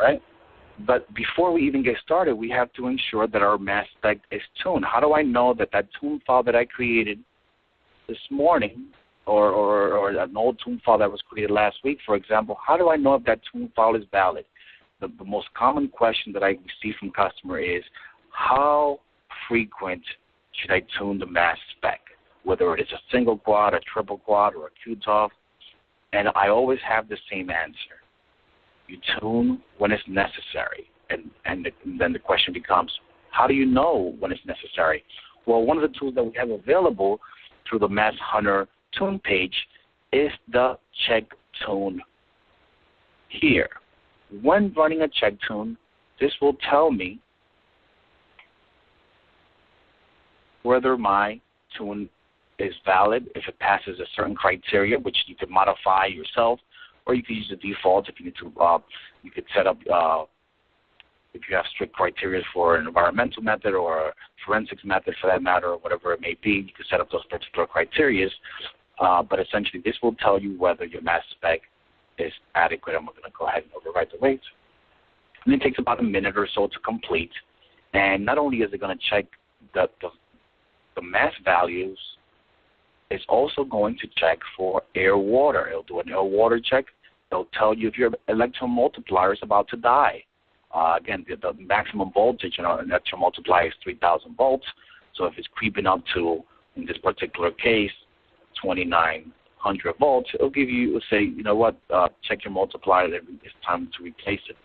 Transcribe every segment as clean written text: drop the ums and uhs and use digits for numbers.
right? But before we even get started, we have to ensure that our mass spec is tuned. How do I know that that tune file that I created this morning or an old tune file that was created last week, for example, how do I know if that tune file is valid? The most common question that I receive from customer is, how frequent should I tune the mass spec, whether it is a single quad, a triple quad, or a QTOF? And I always have the same answer. You tune when it's necessary. And then the question becomes, how do you know when it's necessary? Well, one of the tools that we have available through the MassHunter tune page is the check tune here. When running a check tune, this will tell me whether my tune is valid, if it passes a certain criteria, which you can modify yourself, or you can use the default if you need to. You could set up, if you have strict criteria for an environmental method or a forensics method for that matter, or whatever it may be, you can set up those particular criteria. But essentially, this will tell you whether your mass spec is adequate. I'm going to go ahead and override the weight. And it takes about a minute or so to complete. And not only is it going to check the mass values, it's also going to check for air-water. It'll do an air-water check. It'll tell you if your electron multiplier is about to die. Again, the maximum voltage in our electron multiplier is 3,000 volts. So if it's creeping up to, in this particular case, 2,900 volts, it'll give you, it'll say, you know what, check your multiplier. It's time to replace it.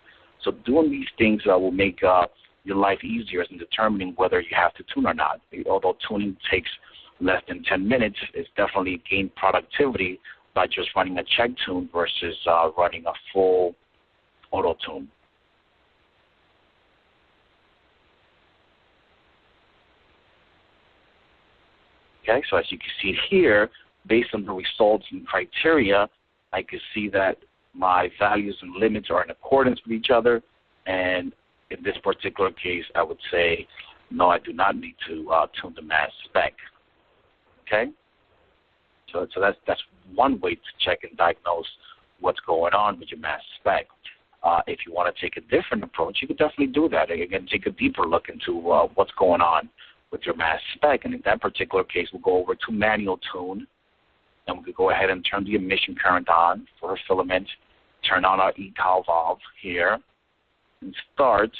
So doing these things will make your life easier in determining whether you have to tune or not. Although tuning takes less than 10 minutes, it's definitely gained productivity by just running a check tune versus running a full auto tune. Okay, so as you can see here, based on the results and criteria, I can see that my values and limits are in accordance with each other, and in this particular case, I would say, no, I do not need to tune the mass spec. Okay, so that's one way to check and diagnose what's going on with your mass spec. If you want to take a different approach, you could definitely do that. Again, take a deeper look into what's going on with your mass spec. And in that particular case, we'll go over to manual tune, and we could go ahead and turn the emission current on for a filament, turn on our ecal valve here, and start.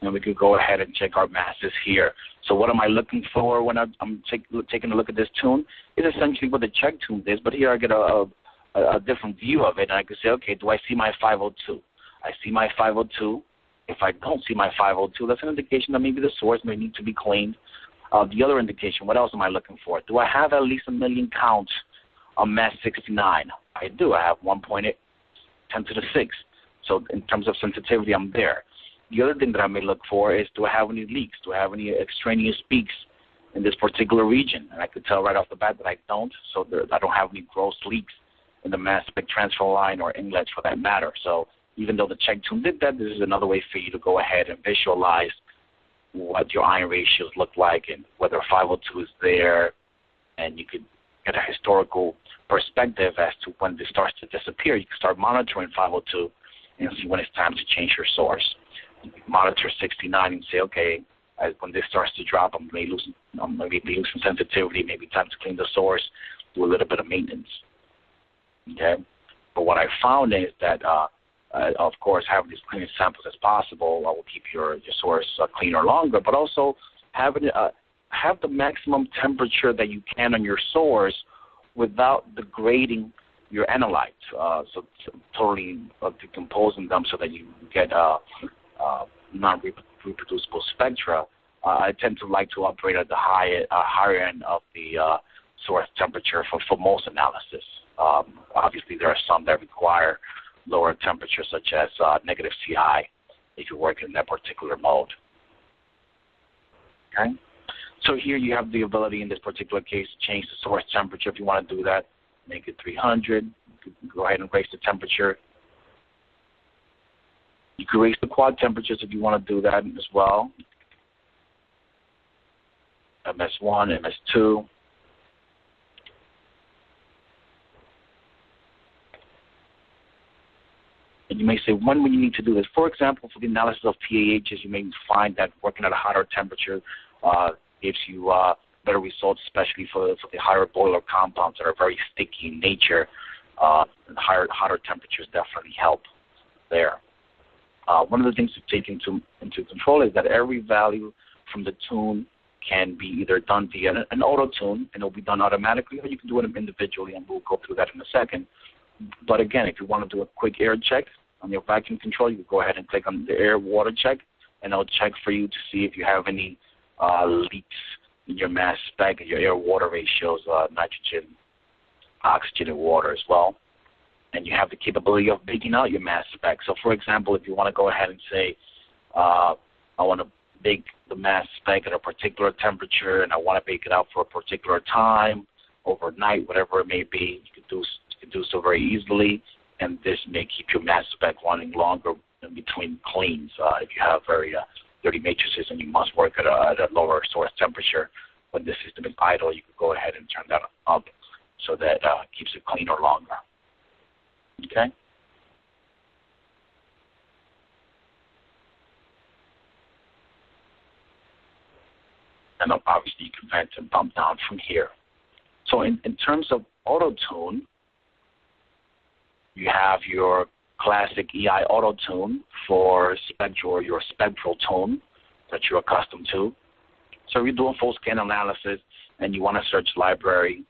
And we could go ahead and check our masses here. So what am I looking for when I'm taking a look at this tune? It's essentially what the check tune is, but here I get a different view of it, and I can say, okay, do I see my 502? I see my 502. If I don't see my 502, that's an indication that maybe the source may need to be cleaned. The other indication, what else am I looking for? Do I have at least 1 million counts on mass 69? I do. I have 1.8, 10 to the 6. So in terms of sensitivity, I'm there. The other thing that I may look for is, do I have any leaks? Do I have any extraneous peaks in this particular region? And I could tell right off the bat that I don't, so I don't have any gross leaks in the mass spec transfer line or inlets for that matter. So even though the check tune did that, this is another way for you to go ahead and visualize what your ion ratios look like and whether 502 is there, and you could get a historical perspective as to when this starts to disappear. You can start monitoring 502 and see when it's time to change your source. You can monitor 69 and say, okay, when this starts to drop, I'm maybe losing sensitivity, maybe time to clean the source, do a little bit of maintenance. Okay? But what I found is that, of course, having as clean samples as possible will keep your source cleaner longer, but also have the maximum temperature that you can on your source without degrading your analytes, so totally decomposing them so that you get non-reproducible spectra. I tend to like to operate at the higher end of the source temperature for most analysis. Obviously, there are some that require lower temperatures, such as negative CI, if you're working in that particular mode. Okay? So here you have the ability in this particular case to change the source temperature if you want to do that. Make it 300. You can go ahead and raise the temperature. You can raise the quad temperatures if you want to do that as well. MS1, MS2. And you may say, when will you need to do this? For example, for the analysis of PAHs, you may find that working at a hotter temperature gives you better results, especially for the higher boiler compounds that are very sticky in nature. Hotter temperatures definitely help there. One of the things to take into control is that every value from the tune can be either done via an auto tune, and it'll be done automatically, or you can do it individually, and we'll go through that in a second. But again, if you want to do a quick air check on your vacuum control, you can go ahead and click on the air water check, and it'll check for you to see if you have any leaks in your mass spec and your air water ratios, nitrogen, oxygen, and water as well. And you have the capability of baking out your mass spec. So, for example, if you want to go ahead and say, I want to bake the mass spec at a particular temperature, and I want to bake it out for a particular time, overnight, whatever it may be, you can do so very easily, and this may keep your mass spec running longer in between cleans. If you have very dirty matrices and you must work at a lower source temperature, when the system is idle, you can go ahead and turn that up so that keeps it cleaner longer. Okay? And obviously you can vent and bump down from here. So in terms of auto-tune, you have your classic EI auto-tune for your spectral tone that you're accustomed to. So if you're doing full scan analysis and you want to search library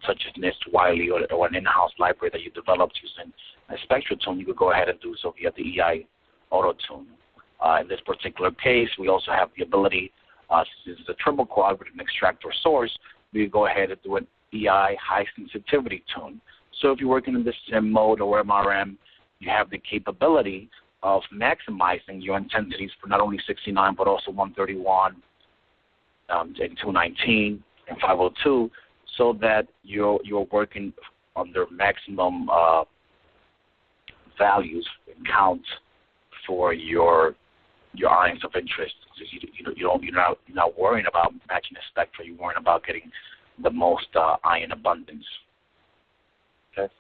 such as NIST, Wiley, or an in-house library that you developed using a spectral tune, you could go ahead and do so via the EI auto-tune. In this particular case, we also have the ability, since this is a triple quad with an extractor source, we go ahead and do an EI high sensitivity tune. So if you're working in the SIM mode or MRM, you have the capability of maximizing your intensities for not only 69 but also 131 and 219 and 502, so that you're working under maximum values and counts for your ions of interest. So you're not worrying about matching the spectra. You're worrying about getting the most ion abundance. Okay.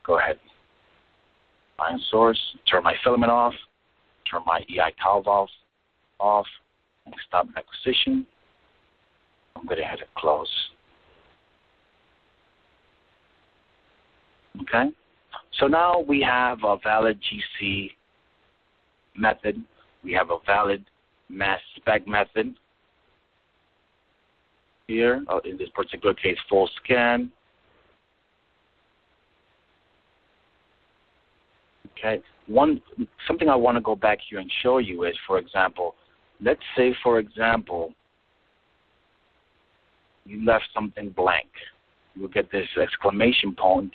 Go ahead. Ion source. Turn my filament off. Turn my EI towel valves off. And stop acquisition. I'm going to hit it close. Okay. So now we have a valid GC method. We have a valid mass spec method here. In this particular case, full scan. Okay. Something I want to go back here and show you is, for example, let's say, for example, you left something blank. You'll get this exclamation point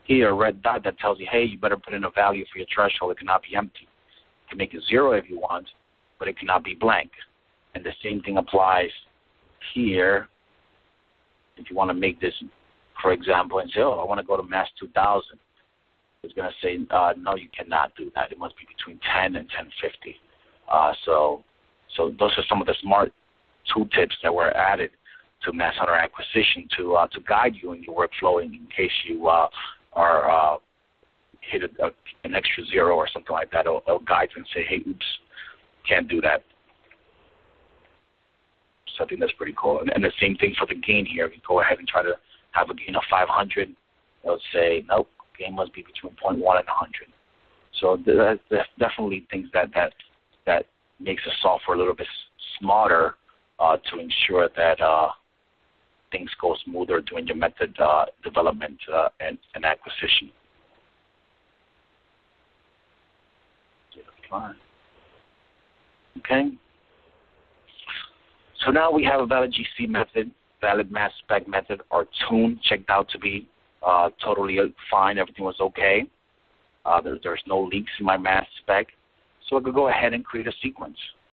here, a red dot that tells you, hey, you better put in a value for your threshold. It cannot be empty. You can make it 0 if you want, but it cannot be blank. And the same thing applies here. If you want to make this, for example, and say, oh, I want to go to mass 2000, it's going to say, no, you cannot do that. It must be between 10 and 1050. So those are some of the smart tooltips that were added to MassHunter acquisition to guide you in your workflow in case you hit an extra 0 or something like that. It'll guide you and say, hey, oops, can't do that. So I think that's pretty cool. And the same thing for the gain here. If you go ahead and try to have a gain of 500, it'll say, nope, gain must be between 0.1 and 100. So there's definitely things that makes the software a little bit smarter to ensure that things go smoother during your method development and acquisition. Okay. So now we have a valid GC method, valid mass spec method, our tune checked out to be totally fine. Everything was okay. There's no leaks in my mass spec. So I could go ahead and create a sequence.